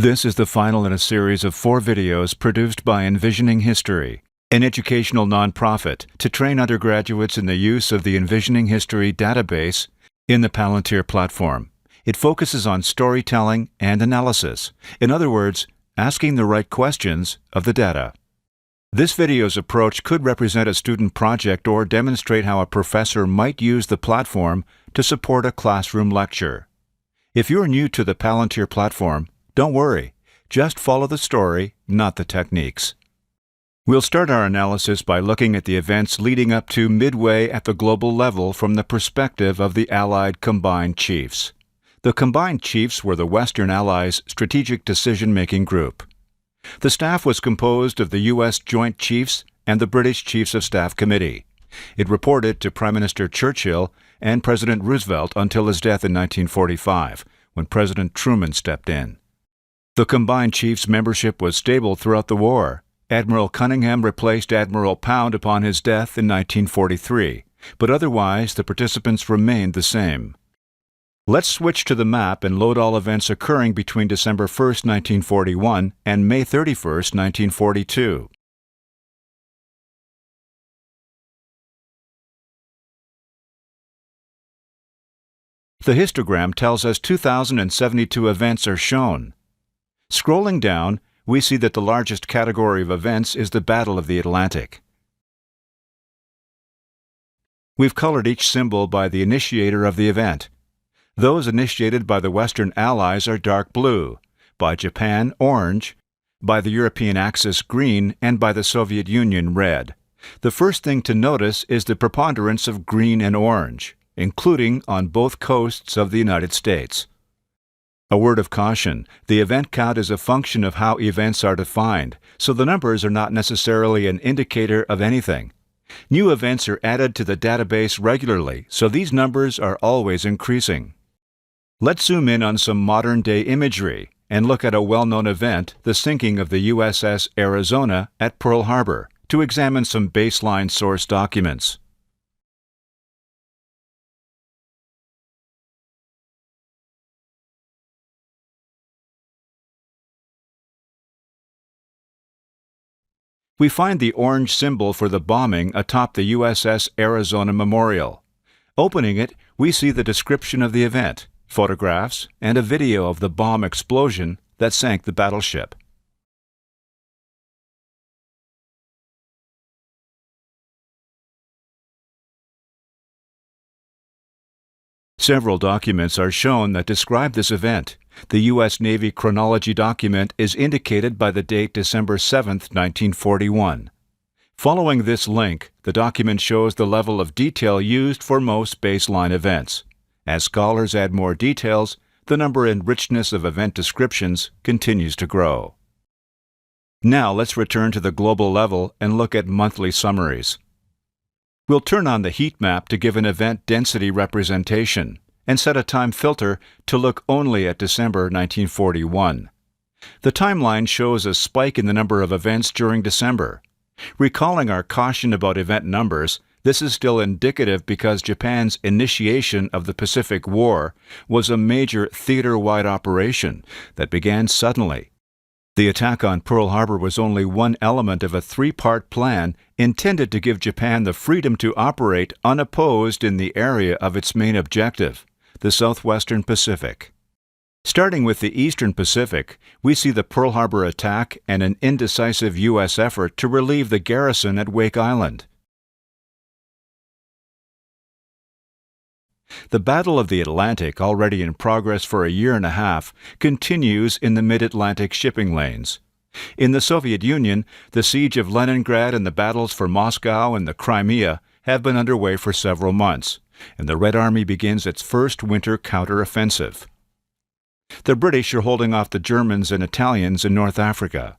This is the final in a series of 4 videos produced by Envisioning History, an educational nonprofit to train undergraduates in the use of the Envisioning History database in the Palantir platform. It focuses on storytelling and analysis, in other words, asking the right questions of the data. This video's approach could represent a student project or demonstrate how a professor might use the platform to support a classroom lecture. If you're new to the Palantir platform, don't worry. Just follow the story, not the techniques. We'll start our analysis by looking at the events leading up to Midway at the global level from the perspective of the Allied Combined Chiefs. The Combined Chiefs were the Western Allies' strategic decision-making group. The staff was composed of the U.S. Joint Chiefs and the British Chiefs of Staff Committee. It reported to Prime Minister Churchill and President Roosevelt until his death in 1945, when President Truman stepped in. The Combined Chiefs' membership was stable throughout the war. Admiral Cunningham replaced Admiral Pound upon his death in 1943, but otherwise the participants remained the same. Let's switch to the map and load all events occurring between December 1, 1941 and May 31, 1942. The histogram tells us 2,072 events are shown. Scrolling down, we see that the largest category of events is the Battle of the Atlantic. We've colored each symbol by the initiator of the event. Those initiated by the Western Allies are dark blue, by Japan orange, by the European Axis green, and by the Soviet Union red. The first thing to notice is the preponderance of green and orange, including on both coasts of the United States. A word of caution, the event count is a function of how events are defined, so the numbers are not necessarily an indicator of anything. New events are added to the database regularly, so these numbers are always increasing. Let's zoom in on some modern-day imagery and look at a well-known event, the sinking of the USS Arizona at Pearl Harbor, to examine some baseline source documents. We find the orange symbol for the bombing atop the USS Arizona Memorial. Opening it, we see the description of the event, photographs, and a video of the bomb explosion that sank the battleship. Several documents are shown that describe this event. The U.S. Navy chronology document is indicated by the date December 7, 1941. Following this link, the document shows the level of detail used for most baseline events. As scholars add more details, the number and richness of event descriptions continues to grow. Now let's return to the global level and look at monthly summaries. We'll turn on the heat map to give an event density representation and set a time filter to look only at December 1941. The timeline shows a spike in the number of events during December. Recalling our caution about event numbers, this is still indicative because Japan's initiation of the Pacific War was a major theater-wide operation that began suddenly. The attack on Pearl Harbor was only one element of a 3-part plan intended to give Japan the freedom to operate unopposed in the area of its main objective, the Southwestern Pacific. Starting with the Eastern Pacific, we see the Pearl Harbor attack and an indecisive U.S. effort to relieve the garrison at Wake Island. The Battle of the Atlantic, already in progress for a year and a half, continues in the mid-Atlantic shipping lanes. In the Soviet Union, the siege of Leningrad and the battles for Moscow and the Crimea have been underway for several months, and the Red Army begins its first winter counter-offensive. The British are holding off the Germans and Italians in North Africa.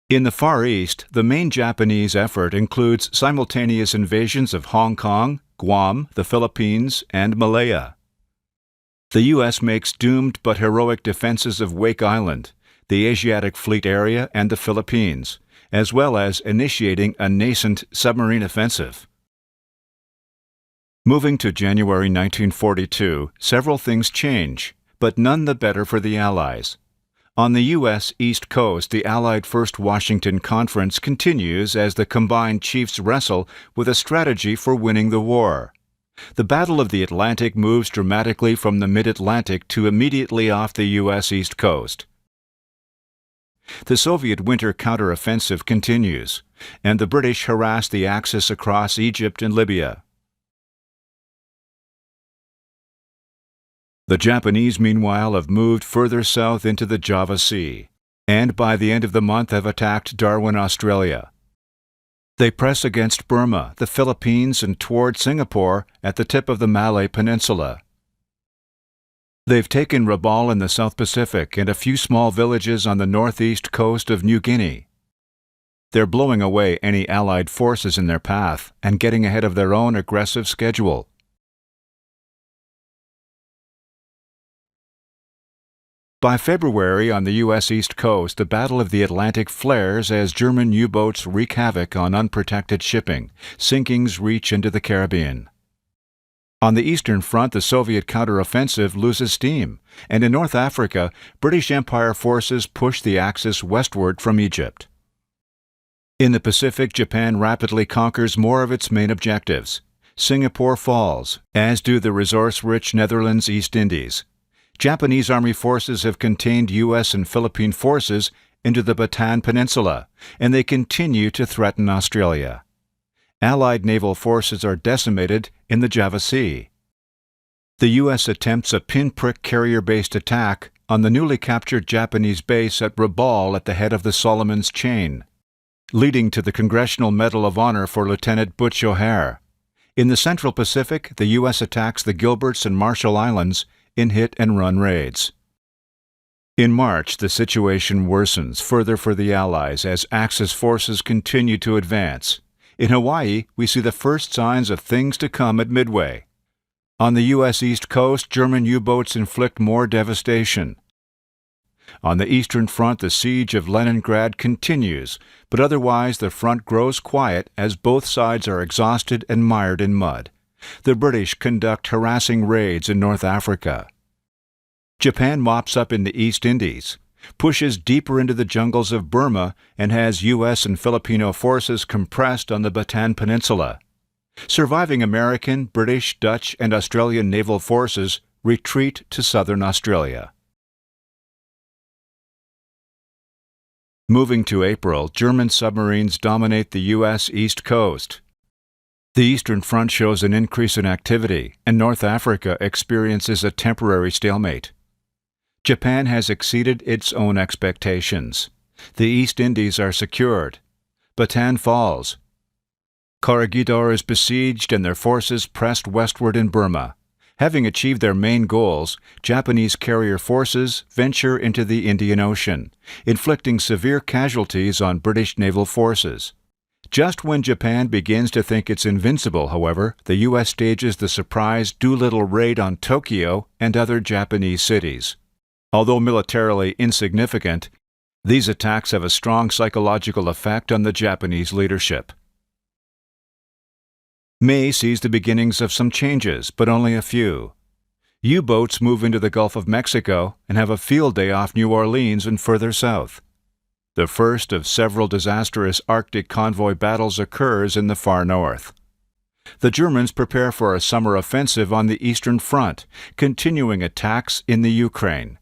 In the Far East, the main Japanese effort includes simultaneous invasions of Hong Kong, Guam, the Philippines, and Malaya. The U.S. makes doomed but heroic defenses of Wake Island, the Asiatic Fleet area, and the Philippines, as well as initiating a nascent submarine offensive. Moving to January 1942, several things change, but none the better for the Allies. On the U.S. East Coast, the Allied First Washington Conference continues as the combined chiefs wrestle with a strategy for winning the war. The Battle of the Atlantic moves dramatically from the mid-Atlantic to immediately off the U.S. East Coast. The Soviet winter counteroffensive continues, and the British harass the Axis across Egypt and Libya. The Japanese, meanwhile, have moved further south into the Java Sea, and by the end of the month have attacked Darwin, Australia. They press against Burma, the Philippines, and toward Singapore at the tip of the Malay Peninsula. They've taken Rabaul in the South Pacific and a few small villages on the northeast coast of New Guinea. They're blowing away any Allied forces in their path and getting ahead of their own aggressive schedule. By February, on the U.S. East Coast, the Battle of the Atlantic flares as German U-boats wreak havoc on unprotected shipping. Sinkings reach into the Caribbean. On the Eastern Front, the Soviet counteroffensive loses steam, and in North Africa, British Empire forces push the Axis westward from Egypt. In the Pacific, Japan rapidly conquers more of its main objectives. Singapore falls, as do the resource-rich Netherlands East Indies. Japanese Army forces have contained U.S. and Philippine forces into the Bataan Peninsula, and they continue to threaten Australia. Allied naval forces are decimated in the Java Sea. The U.S. attempts a pinprick carrier-based attack on the newly captured Japanese base at Rabaul at the head of the Solomons Chain, leading to the Congressional Medal of Honor for Lieutenant Butch O'Hare. In the Central Pacific, the U.S. attacks the Gilberts and Marshall Islands in hit-and-run raids. In March, the situation worsens further for the Allies as Axis forces continue to advance. In Hawaii, we see the first signs of things to come at Midway. On the U.S. East Coast, German U-boats inflict more devastation. On the Eastern Front, the siege of Leningrad continues, but otherwise the front grows quiet as both sides are exhausted and mired in mud. The British conduct harassing raids in North Africa. Japan mops up in the East Indies, pushes deeper into the jungles of Burma, and has U.S. and Filipino forces compressed on the Bataan Peninsula. Surviving American, British, Dutch, and Australian naval forces retreat to southern Australia. Moving to April, German submarines dominate the U.S. East Coast. The Eastern Front shows an increase in activity, and North Africa experiences a temporary stalemate. Japan has exceeded its own expectations. The East Indies are secured. Bataan falls. Corregidor is besieged and their forces pressed westward in Burma. Having achieved their main goals, Japanese carrier forces venture into the Indian Ocean, inflicting severe casualties on British naval forces. Just when Japan begins to think it's invincible, however, the U.S. stages the surprise Doolittle raid on Tokyo and other Japanese cities. Although militarily insignificant, these attacks have a strong psychological effect on the Japanese leadership. May sees the beginnings of some changes, but only a few. U-boats move into the Gulf of Mexico and have a field day off New Orleans and further south. The first of several disastrous Arctic convoy battles occurs in the far north. The Germans prepare for a summer offensive on the Eastern Front, continuing attacks in the Ukraine.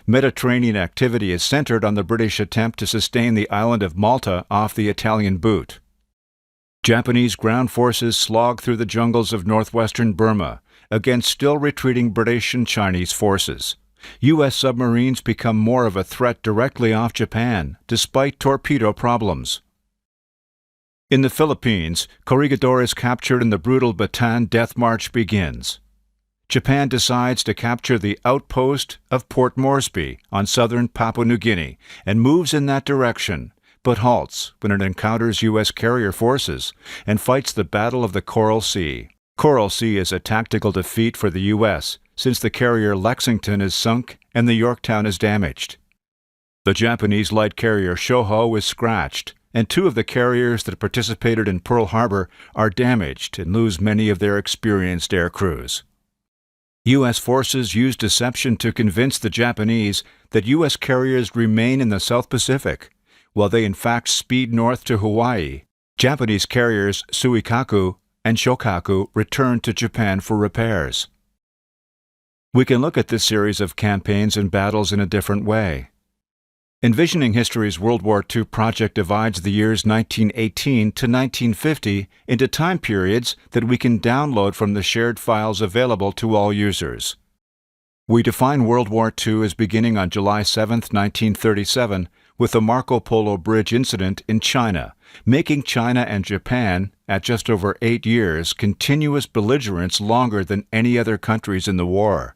Mediterranean activity is centered on the British attempt to sustain the island of Malta off the Italian boot. Japanese ground forces slog through the jungles of northwestern Burma against still retreating British and Chinese forces. U.S. submarines become more of a threat directly off Japan, despite torpedo problems. In the Philippines, Corregidor is captured and the brutal Bataan Death March begins. Japan decides to capture the outpost of Port Moresby on southern Papua New Guinea and moves in that direction, but halts when it encounters U.S. carrier forces and fights the Battle of the Coral Sea. Coral Sea is a tactical defeat for the U.S., since the carrier Lexington is sunk and the Yorktown is damaged. The Japanese light carrier Shoho is scratched, and 2 of the carriers that participated in Pearl Harbor are damaged and lose many of their experienced air crews. U.S. forces used deception to convince the Japanese that U.S. carriers remain in the South Pacific, while they in fact speed north to Hawaii. Japanese carriers Suikaku and Shokaku returned to Japan for repairs. We can look at this series of campaigns and battles in a different way. Envisioning History's World War II project divides the years 1918 to 1950 into time periods that we can download from the shared files available to all users. We define World War II as beginning on July 7, 1937, with the Marco Polo Bridge incident in China, making China and Japan, at just over 8 years, continuous belligerents longer than any other countries in the war.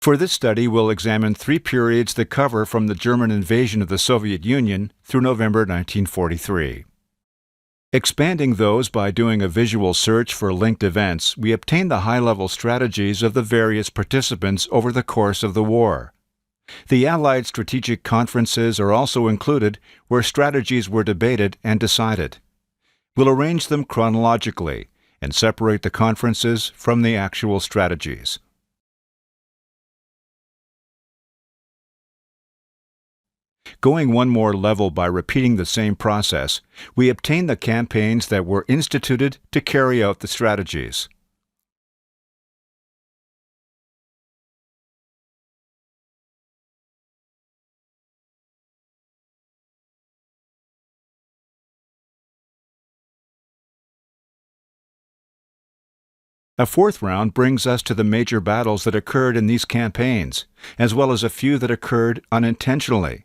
For this study, we'll examine 3 periods that cover from the German invasion of the Soviet Union through November 1943. Expanding those by doing a visual search for linked events, we obtain the high-level strategies of the various participants over the course of the war. The Allied strategic conferences are also included, where strategies were debated and decided. We'll arrange them chronologically and separate the conferences from the actual strategies. Going one more level by repeating the same process, we obtain the campaigns that were instituted to carry out the strategies. A 4th round brings us to the major battles that occurred in these campaigns, as well as a few that occurred unintentionally.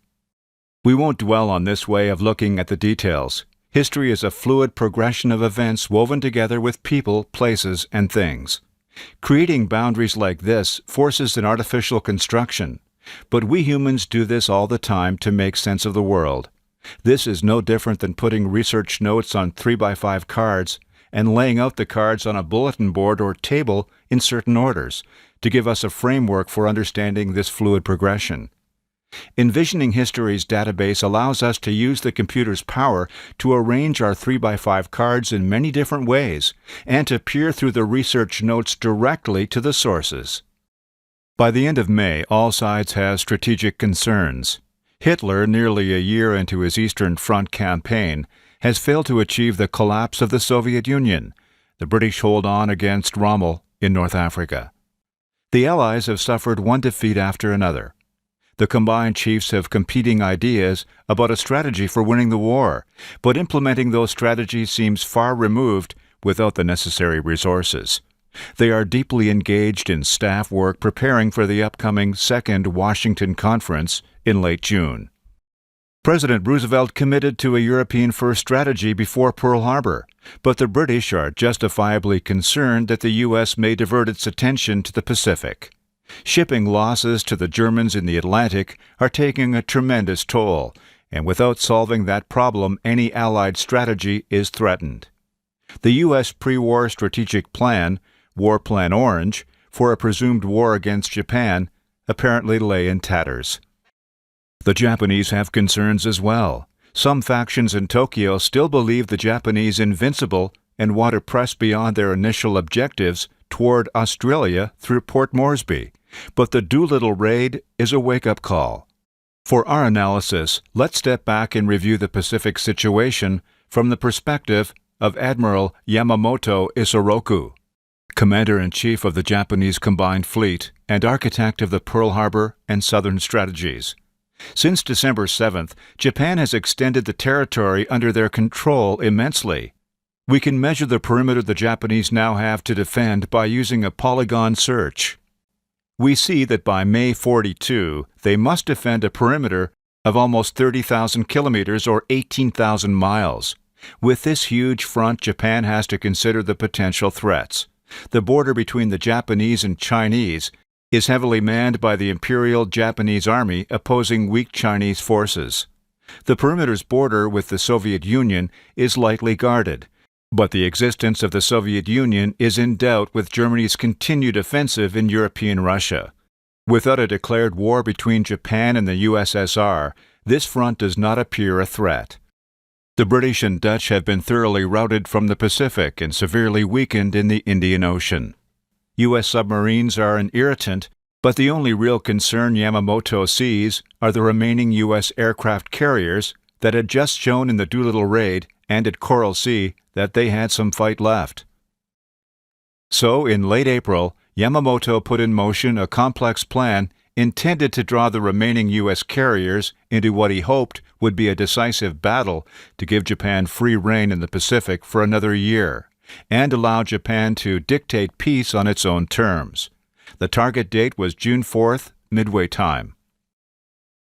We won't dwell on this way of looking at the details. History is a fluid progression of events woven together with people, places, and things. Creating boundaries like this forces an artificial construction, but we humans do this all the time to make sense of the world. This is no different than putting research notes on 3x5 cards and laying out the cards on a bulletin board or table in certain orders to give us a framework for understanding this fluid progression. Envisioning History's database allows us to use the computer's power to arrange our 3x5 cards in many different ways and to peer through the research notes directly to the sources. By the end of May, all sides have strategic concerns. Hitler, nearly a year into his Eastern Front campaign, has failed to achieve the collapse of the Soviet Union. The British hold on against Rommel in North Africa. The Allies have suffered one defeat after another. The combined chiefs have competing ideas about a strategy for winning the war, but implementing those strategies seems far removed without the necessary resources. They are deeply engaged in staff work preparing for the upcoming Second Washington Conference in late June. President Roosevelt committed to a European-first strategy before Pearl Harbor, but the British are justifiably concerned that the U.S. may divert its attention to the Pacific. Shipping losses to the Germans in the Atlantic are taking a tremendous toll, and without solving that problem, any Allied strategy is threatened. The U.S. pre-war strategic plan, War Plan Orange, for a presumed war against Japan, apparently lay in tatters. The Japanese have concerns as well. Some factions in Tokyo still believe the Japanese invincible and want to press beyond their initial objectives toward Australia through Port Moresby, but the Doolittle raid is a wake-up call. For our analysis, let's step back and review the Pacific situation from the perspective of Admiral Yamamoto Isoroku, Commander-in-Chief of the Japanese Combined Fleet and architect of the Pearl Harbor and Southern strategies. Since December 7th, Japan has extended the territory under their control immensely. We can measure the perimeter the Japanese now have to defend by using a polygon search. We see that by May 42, they must defend a perimeter of almost 30,000 kilometers or 18,000 miles. With this huge front, Japan has to consider the potential threats. The border between the Japanese and Chinese is heavily manned by the Imperial Japanese Army opposing weak Chinese forces. The perimeter's border with the Soviet Union is lightly guarded, but the existence of the Soviet Union is in doubt with Germany's continued offensive in European Russia. Without a declared war between Japan and the USSR, this front does not appear a threat. The British and Dutch have been thoroughly routed from the Pacific and severely weakened in the Indian Ocean. U.S. submarines are an irritant, but the only real concern Yamamoto sees are the remaining U.S. aircraft carriers that had just shown in the Doolittle raid and at Coral Sea that they had some fight left. So, in late April, Yamamoto put in motion a complex plan intended to draw the remaining U.S. carriers into what he hoped would be a decisive battle to give Japan free rein in the Pacific for another year, and allow Japan to dictate peace on its own terms. The target date was June 4th, Midway time.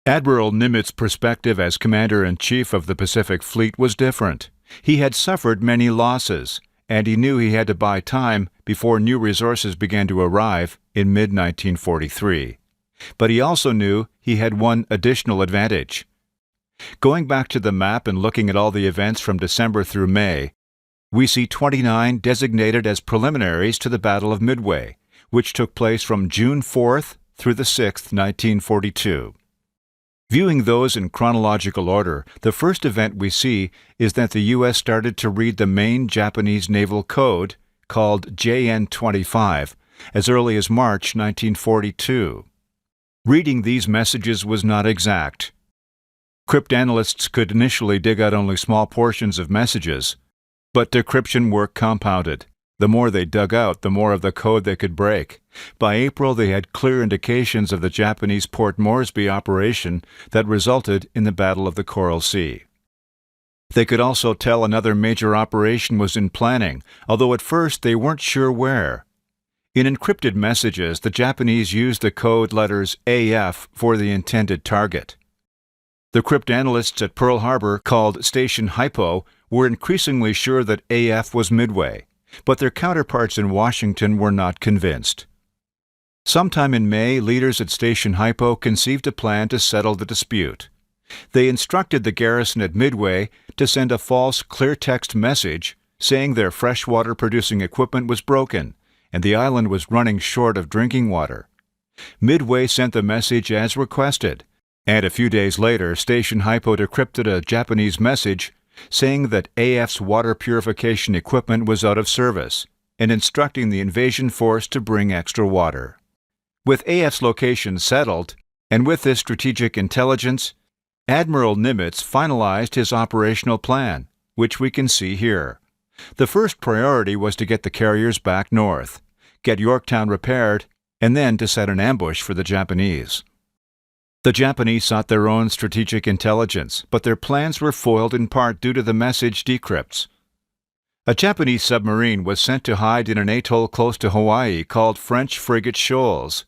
Admiral Nimitz' perspective as Commander-in-Chief of the Pacific Fleet was different. He had suffered many losses, and he knew he had to buy time before new resources began to arrive in mid-1943. But he also knew he had one additional advantage. Going back to the map and looking at all the events from December through May, we see 29 designated as preliminaries to the Battle of Midway, which took place from June 4th through the 6th, 1942. Viewing those in chronological order, the first event we see is that the U.S. started to read the main Japanese naval code, called JN-25, as early as March 1942. Reading these messages was not exact. Cryptanalysts could initially dig out only small portions of messages, but decryption work compounded. The more they dug out, the more of the code they could break. By April, they had clear indications of the Japanese Port Moresby operation that resulted in the Battle of the Coral Sea. They could also tell another major operation was in planning, although at first they weren't sure where. In encrypted messages, the Japanese used the code letters AF for the intended target. The cryptanalysts at Pearl Harbor, called Station Hypo, were increasingly sure that AF was Midway, but their counterparts in Washington were not convinced. Sometime in May, leaders at Station Hypo conceived a plan to settle the dispute. They instructed the garrison at Midway to send a false clear-text message saying their freshwater-producing equipment was broken and the island was running short of drinking water. Midway sent the message as requested, and a few days later, Station Hypo decrypted a Japanese message saying that AF's water purification equipment was out of service and instructing the invasion force to bring extra water. With AF's location settled, and with this strategic intelligence, Admiral Nimitz finalized his operational plan, which we can see here. The first priority was to get the carriers back north, get Yorktown repaired, and then to set an ambush for the Japanese. The Japanese sought their own strategic intelligence, but their plans were foiled in part due to the message decrypts. A Japanese submarine was sent to hide in an atoll close to Hawaii called French Frigate Shoals,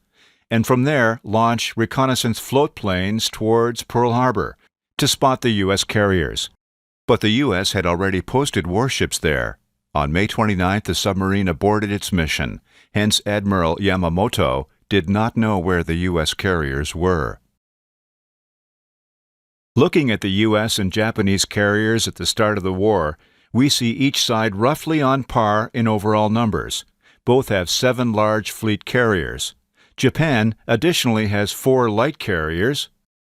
and from there launch reconnaissance float planes towards Pearl Harbor to spot the U.S. carriers. But the U.S. had already posted warships there. On May 29th, the submarine aborted its mission, hence Admiral Yamamoto did not know where the U.S. carriers were. Looking at the U.S. and Japanese carriers at the start of the war, we see each side roughly on par in overall numbers. Both have 7 large fleet carriers. Japan additionally has 4 light carriers.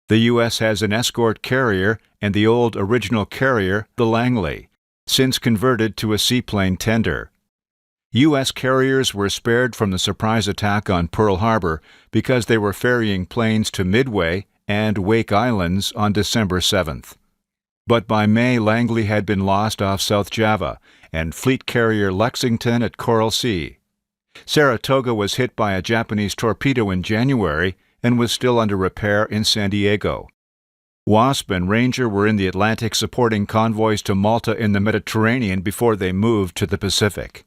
The U.S. has an escort carrier and the old original carrier, the Langley, since converted to a seaplane tender. U.S. carriers were spared from the surprise attack on Pearl Harbor because they were ferrying planes to Midway and Wake Islands on December 7th. But by May, Langley had been lost off South Java and fleet carrier Lexington at Coral Sea. Saratoga was hit by a Japanese torpedo in January and was still under repair in San Diego. Wasp and Ranger were in the Atlantic supporting convoys to Malta in the Mediterranean before they moved to the Pacific.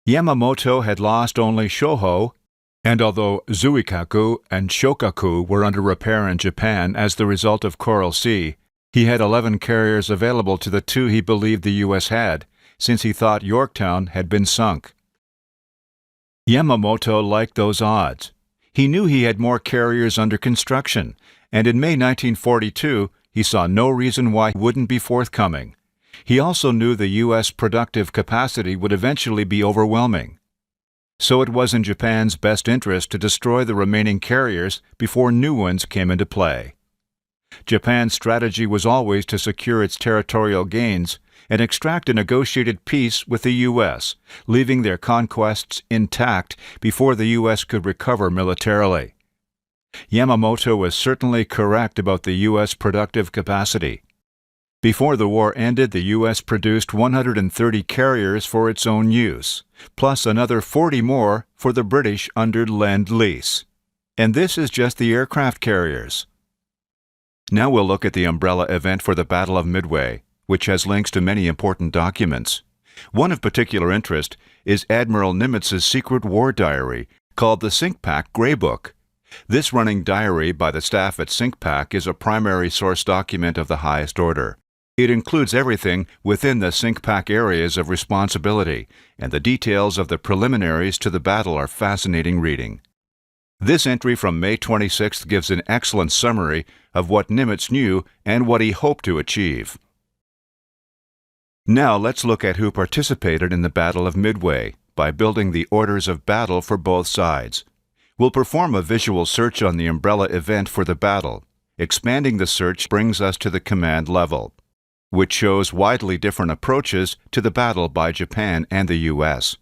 Yamamoto had lost only Shoho, and although Zuikaku and Shokaku were under repair in Japan as the result of Coral Sea, he had 11 carriers available to the 2 he believed the U.S. had, since he thought Yorktown had been sunk. Yamamoto liked those odds. He knew he had more carriers under construction, and in May 1942 he saw no reason why he wouldn't be forthcoming. He also knew the U.S. productive capacity would eventually be overwhelming. So it was in Japan's best interest to destroy the remaining carriers before new ones came into play. Japan's strategy was always to secure its territorial gains and extract a negotiated peace with the U.S., leaving their conquests intact before the U.S. could recover militarily. Yamamoto was certainly correct about the U.S. productive capacity. Before the war ended, the U.S. produced 130 carriers for its own use, plus another 40 more for the British under Lend-Lease. And this is just the aircraft carriers. Now we'll look at the umbrella event for the Battle of Midway, which has links to many important documents. One of particular interest is Admiral Nimitz's secret war diary, called the SINCPAC Grey Book. This running diary by the staff at SINCPAC is a primary source document of the highest order. It includes everything within the SINCPAC areas of responsibility, and the details of the preliminaries to the battle are fascinating reading. This entry from May 26th gives an excellent summary of what Nimitz knew and what he hoped to achieve. Now let's look at who participated in the Battle of Midway by building the orders of battle for both sides. We'll perform a visual search on the umbrella event for the battle. Expanding the search brings us to the command level, which shows widely different approaches to the battle by Japan and the U.S.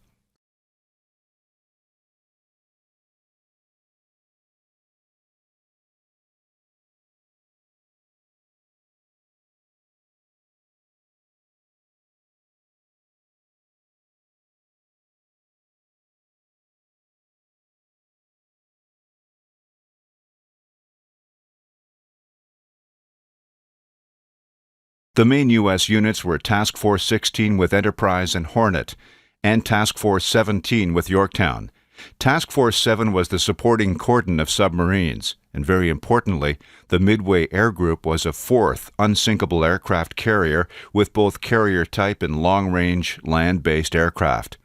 The main U.S. units were Task Force 16 with Enterprise and Hornet, and Task Force 17 with Yorktown. Task Force 7 was the supporting cordon of submarines, and very importantly, the Midway Air Group was a fourth unsinkable aircraft carrier with both carrier type and long-range land-based aircraft.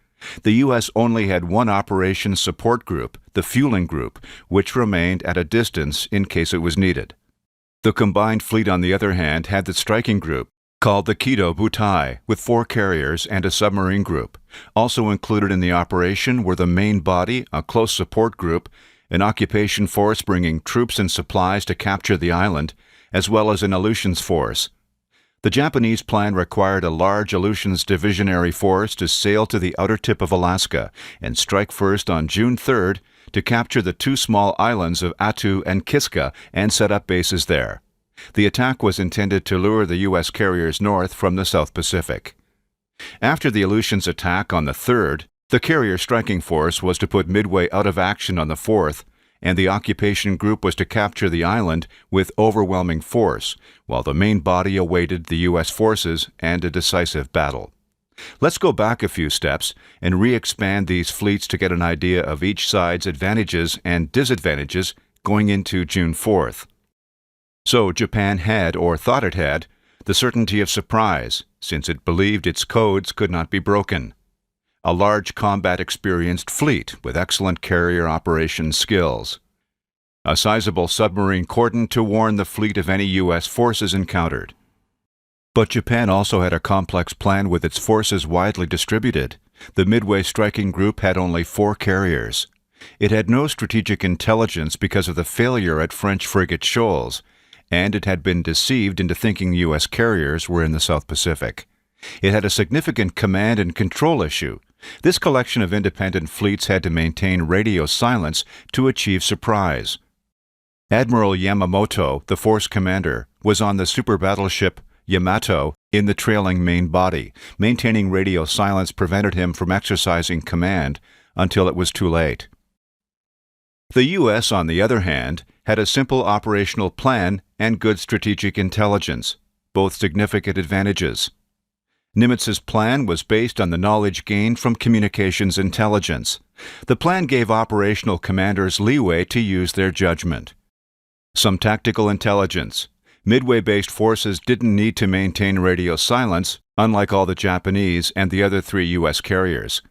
The U.S. only had one operations support group, the Fueling Group, which remained at a distance in case it was needed. The combined fleet, on the other hand, had the striking group, called the Kido Butai, with 4 carriers and a submarine group. Also included in the operation were the main body, a close support group, an occupation force bringing troops and supplies to capture the island, as well as an Aleutians force. The Japanese plan required a large Aleutians divisionary force to sail to the outer tip of Alaska and strike first on June 3rd to capture the 2 small islands of Attu and Kiska and set up bases there. The attack was intended to lure the U.S. carriers north from the South Pacific. After the Aleutians attack on the 3rd, the carrier striking force was to put Midway out of action on the 4th, and the occupation group was to capture the island with overwhelming force, while the main body awaited the U.S. forces and a decisive battle. Let's go back a few steps and re-expand these fleets to get an idea of each side's advantages and disadvantages going into June 4th. So Japan had, or thought it had, the certainty of surprise, since it believed its codes could not be broken. A large combat-experienced fleet with excellent carrier operations skills. A sizable submarine cordon to warn the fleet of any U.S. forces encountered. But Japan also had a complex plan with its forces widely distributed. The Midway striking group had only 4 carriers. It had no strategic intelligence because of the failure at French frigate Shoals, and it had been deceived into thinking U.S. carriers were in the South Pacific. It had a significant command and control issue. This collection of independent fleets had to maintain radio silence to achieve surprise. Admiral Yamamoto, the force commander, was on the super battleship Yamato in the trailing main body. Maintaining radio silence prevented him from exercising command until it was too late. The U.S., on the other hand, had a simple operational plan and good strategic intelligence, both significant advantages. Nimitz's plan was based on the knowledge gained from communications intelligence. The plan gave operational commanders leeway to use their judgment. Some tactical intelligence. Midway-based forces didn't need to maintain radio silence, unlike all the Japanese and the other 3 U.S. carriers.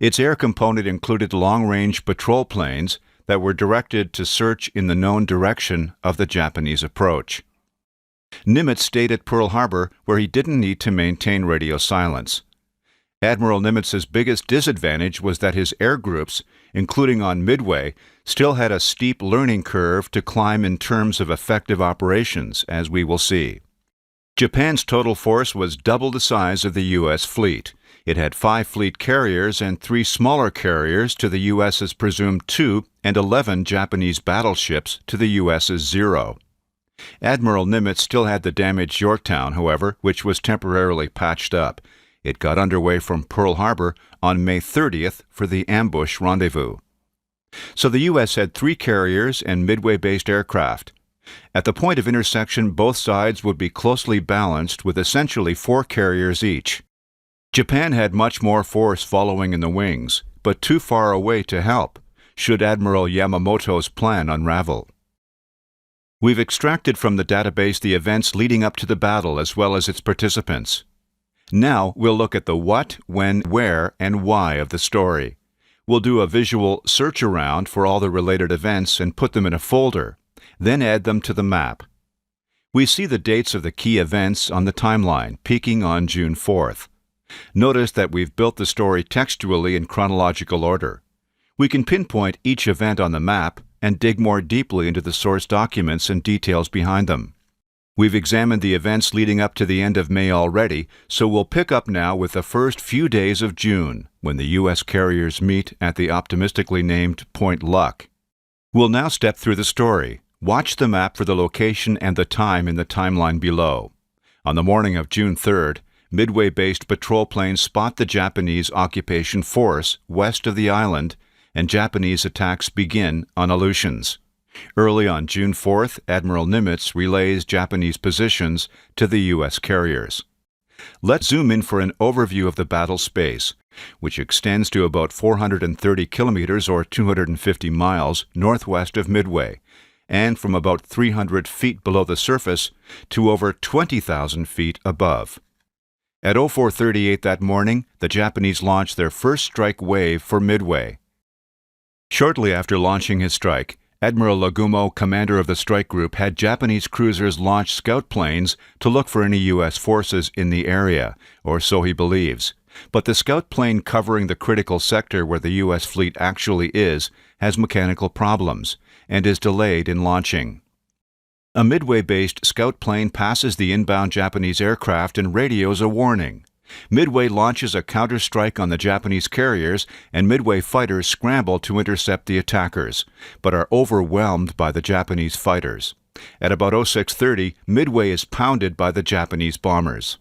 Its air component included long-range patrol planes that were directed to search in the known direction of the Japanese approach. Nimitz stayed at Pearl Harbor, where he didn't need to maintain radio silence. Admiral Nimitz's biggest disadvantage was that his air groups, including on Midway, still had a steep learning curve to climb in terms of effective operations, as we will see. Japan's total force was double the size of the U.S. fleet. It had 5 fleet carriers and 3 smaller carriers to the U.S.'s presumed 2 and 11 Japanese battleships to the U.S.'s 0. Admiral Nimitz still had the damaged Yorktown, however, which was temporarily patched up. It got underway from Pearl Harbor on May 30th for the ambush rendezvous. So the U.S. had 3 carriers and Midway-based aircraft. At the point of intersection, both sides would be closely balanced with essentially 4 carriers each. Japan had much more force following in the wings, but too far away to help, should Admiral Yamamoto's plan unravel. We've extracted from the database the events leading up to the battle as well as its participants. Now we'll look at the what, when, where, and why of the story. We'll do a visual search around for all the related events and put them in a folder, then add them to the map. We see the dates of the key events on the timeline, peaking on June 4th. Notice that we've built the story textually in chronological order. We can pinpoint each event on the map and dig more deeply into the source documents and details behind them. We've examined the events leading up to the end of May already, so we'll pick up now with the first few days of June, when the U.S. carriers meet at the optimistically named Point Luck. We'll now step through the story. Watch the map for the location and the time in the timeline below. On the morning of June 3rd, Midway-based patrol planes spot the Japanese occupation force west of the island, and Japanese attacks begin on Aleutians. Early on June 4th, Admiral Nimitz relays Japanese positions to the U.S. carriers. Let's zoom in for an overview of the battle space, which extends to about 430 kilometers or 250 miles northwest of Midway, and from about 300 feet below the surface to over 20,000 feet above. At 04:38 that morning, the Japanese launched their first strike wave for Midway. Shortly after launching his strike, Admiral Nagumo, commander of the strike group, had Japanese cruisers launch scout planes to look for any U.S. forces in the area, or so he believes. But the scout plane covering the critical sector where the U.S. fleet actually is has mechanical problems and is delayed in launching. A Midway-based scout plane passes the inbound Japanese aircraft and radios a warning. Midway launches a counter-strike on the Japanese carriers, and Midway fighters scramble to intercept the attackers, but are overwhelmed by the Japanese fighters. At about 06:30, Midway is pounded by the Japanese bombers.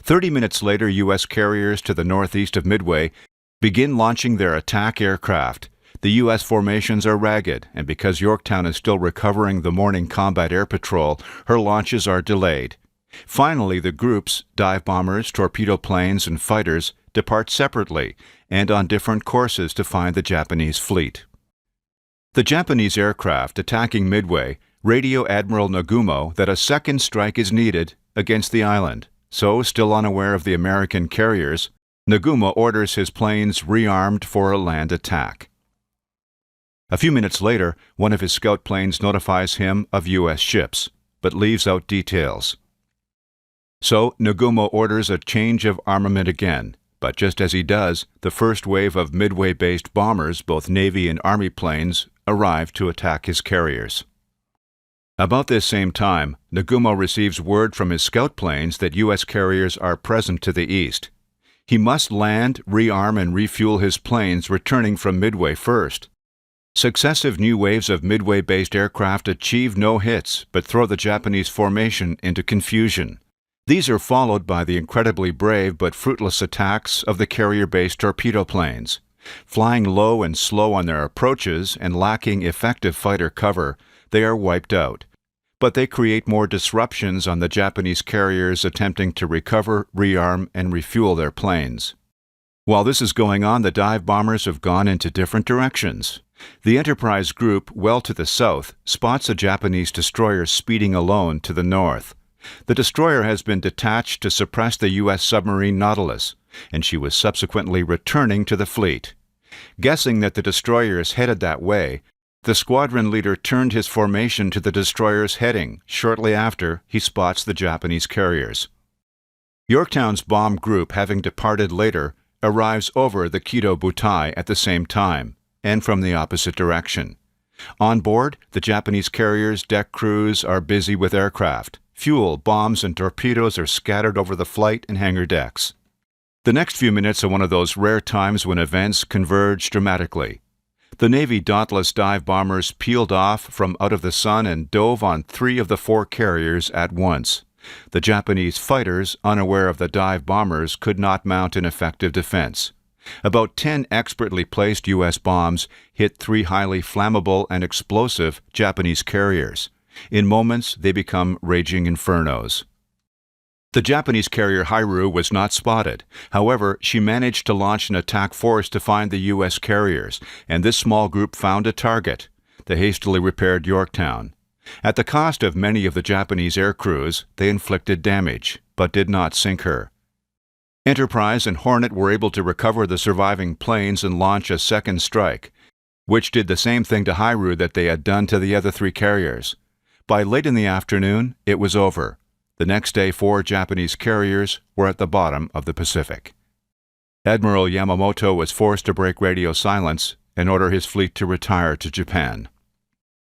30 minutes later, U.S. carriers to the northeast of Midway begin launching their attack aircraft. The U.S. formations are ragged, and because Yorktown is still recovering the morning combat air patrol, her launches are delayed. Finally, the groups, dive bombers, torpedo planes, and fighters, depart separately and on different courses to find the Japanese fleet. The Japanese aircraft attacking Midway radio Admiral Nagumo that a second strike is needed against the island, so, still unaware of the American carriers, Nagumo orders his planes rearmed for a land attack. A few minutes later, one of his scout planes notifies him of U.S. ships, but leaves out details. So, Nagumo orders a change of armament again, but just as he does, the first wave of Midway-based bombers, both Navy and Army planes, arrive to attack his carriers. About this same time, Nagumo receives word from his scout planes that U.S. carriers are present to the east. He must land, rearm, and refuel his planes returning from Midway first. Successive new waves of Midway-based aircraft achieve no hits, but throw the Japanese formation into confusion. These are followed by the incredibly brave but fruitless attacks of the carrier-based torpedo planes. Flying low and slow on their approaches and lacking effective fighter cover, they are wiped out. But they create more disruptions on the Japanese carriers attempting to recover, rearm, and refuel their planes. While this is going on, the dive bombers have gone into different directions. The Enterprise group, well to the south, spots a Japanese destroyer speeding alone to the north. The destroyer has been detached to suppress the U.S. submarine Nautilus, and she was subsequently returning to the fleet. Guessing that the destroyer is headed that way, the squadron leader turned his formation to the destroyer's heading. Shortly after, he spots the Japanese carriers. Yorktown's bomb group, having departed later, arrives over the Kido Butai at the same time, and from the opposite direction. On board, the Japanese carrier's deck crews are busy with aircraft. Fuel, bombs, and torpedoes are scattered over the flight and hangar decks. The next few minutes are one of those rare times when events converge dramatically. The Navy Dauntless dive bombers peeled off from out of the sun and dove on 3 of the 4 carriers at once. The Japanese fighters, unaware of the dive bombers, could not mount an effective defense. About 10 expertly placed U.S. bombs hit 3 highly flammable and explosive Japanese carriers. In moments, they become raging infernos. The Japanese carrier Hairu was not spotted. However, she managed to launch an attack force to find the U.S. carriers, and this small group found a target, the hastily repaired Yorktown. At the cost of many of the Japanese air crews, they inflicted damage, but did not sink her. Enterprise and Hornet were able to recover the surviving planes and launch a second strike, which did the same thing to Hairu that they had done to the other 3 carriers. By late in the afternoon, it was over. The next day, 4 Japanese carriers were at the bottom of the Pacific. Admiral Yamamoto was forced to break radio silence and order his fleet to retire to Japan.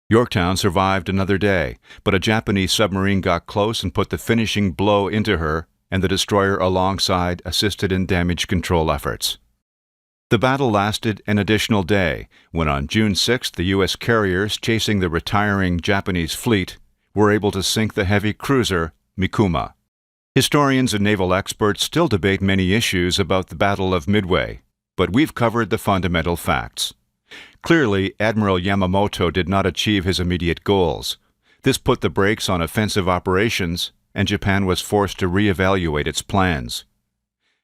Yorktown survived another day, but a Japanese submarine got close and put the finishing blow into her, and the destroyer alongside assisted in damage control efforts. The battle lasted an additional day, when on June 6 the U.S. carriers chasing the retiring Japanese fleet were able to sink the heavy cruiser Mikuma. Historians and naval experts still debate many issues about the Battle of Midway, but we've covered the fundamental facts. Clearly, Admiral Yamamoto did not achieve his immediate goals. This put the brakes on offensive operations, and Japan was forced to reevaluate its plans.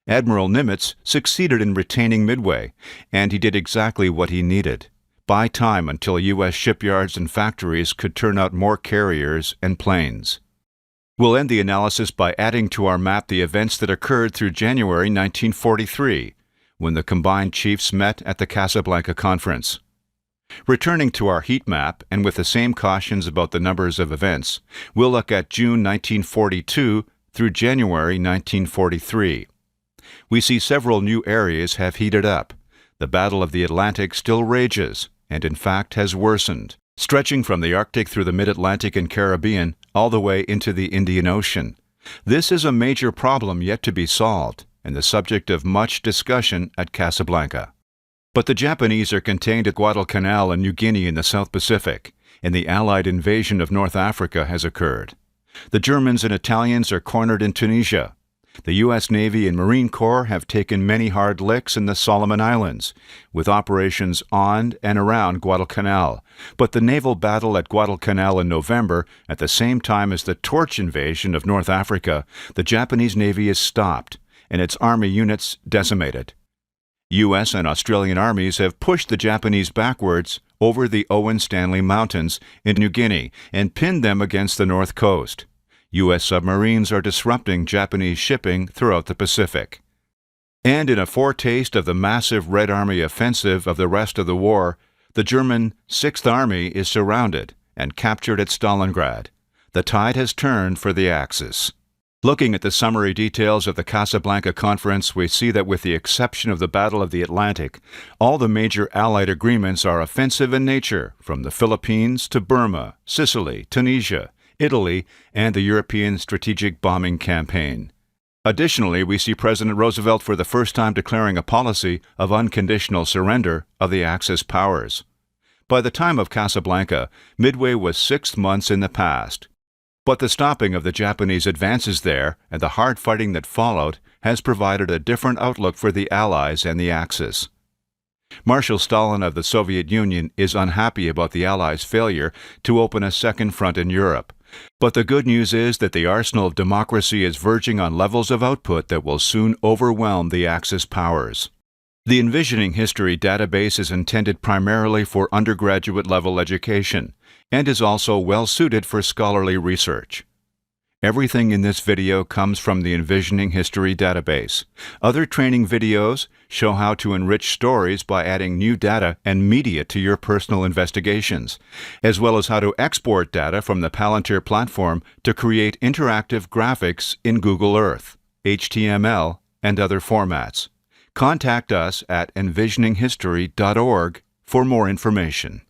Admiral Nimitz succeeded in retaining Midway, and he did exactly what he needed: buy time until U.S. shipyards and factories could turn out more carriers and planes. We'll end the analysis by adding to our map the events that occurred through January 1943, when the combined chiefs met at the Casablanca Conference. Returning to our heat map, and with the same cautions about the numbers of events, we'll look at June 1942 through January 1943. We see several new areas have heated up. The Battle of the Atlantic still rages, and in fact has worsened, stretching from the Arctic through the Mid-Atlantic and Caribbean all the way into the Indian Ocean. This is a major problem yet to be solved, and the subject of much discussion at Casablanca. But the Japanese are contained at Guadalcanal and New Guinea in the South Pacific, and the Allied invasion of North Africa has occurred. The Germans and Italians are cornered in Tunisia. The U.S. Navy and Marine Corps have taken many hard licks in the Solomon Islands, with operations on and around Guadalcanal. But the naval battle at Guadalcanal in November, at the same time as the Torch invasion of North Africa, the Japanese Navy is stopped, and its army units decimated. U.S. and Australian armies have pushed the Japanese backwards over the Owen Stanley Mountains in New Guinea and pinned them against the north coast. U.S. submarines are disrupting Japanese shipping throughout the Pacific. And in a foretaste of the massive Red Army offensive of the rest of the war, the German Sixth Army is surrounded and captured at Stalingrad. The tide has turned for the Axis. Looking at the summary details of the Casablanca Conference, we see that with the exception of the Battle of the Atlantic, all the major Allied agreements are offensive in nature, from the Philippines to Burma, Sicily, Tunisia, Italy, and the European Strategic Bombing Campaign. Additionally, we see President Roosevelt for the first time declaring a policy of unconditional surrender of the Axis powers. By the time of Casablanca, Midway was 6 months in the past. But the stopping of the Japanese advances there and the hard fighting that followed has provided a different outlook for the Allies and the Axis. Marshal Stalin of the Soviet Union is unhappy about the Allies' failure to open a second front in Europe. But the good news is that the arsenal of democracy is verging on levels of output that will soon overwhelm the Axis powers. The Envisioning History database is intended primarily for undergraduate level education and is also well suited for scholarly research. Everything in this video comes from the Envisioning History database. Other training videos show how to enrich stories by adding new data and media to your personal investigations, as well as how to export data from the Palantir platform to create interactive graphics in Google Earth, HTML, and other formats. Contact us at envisioninghistory.org for more information.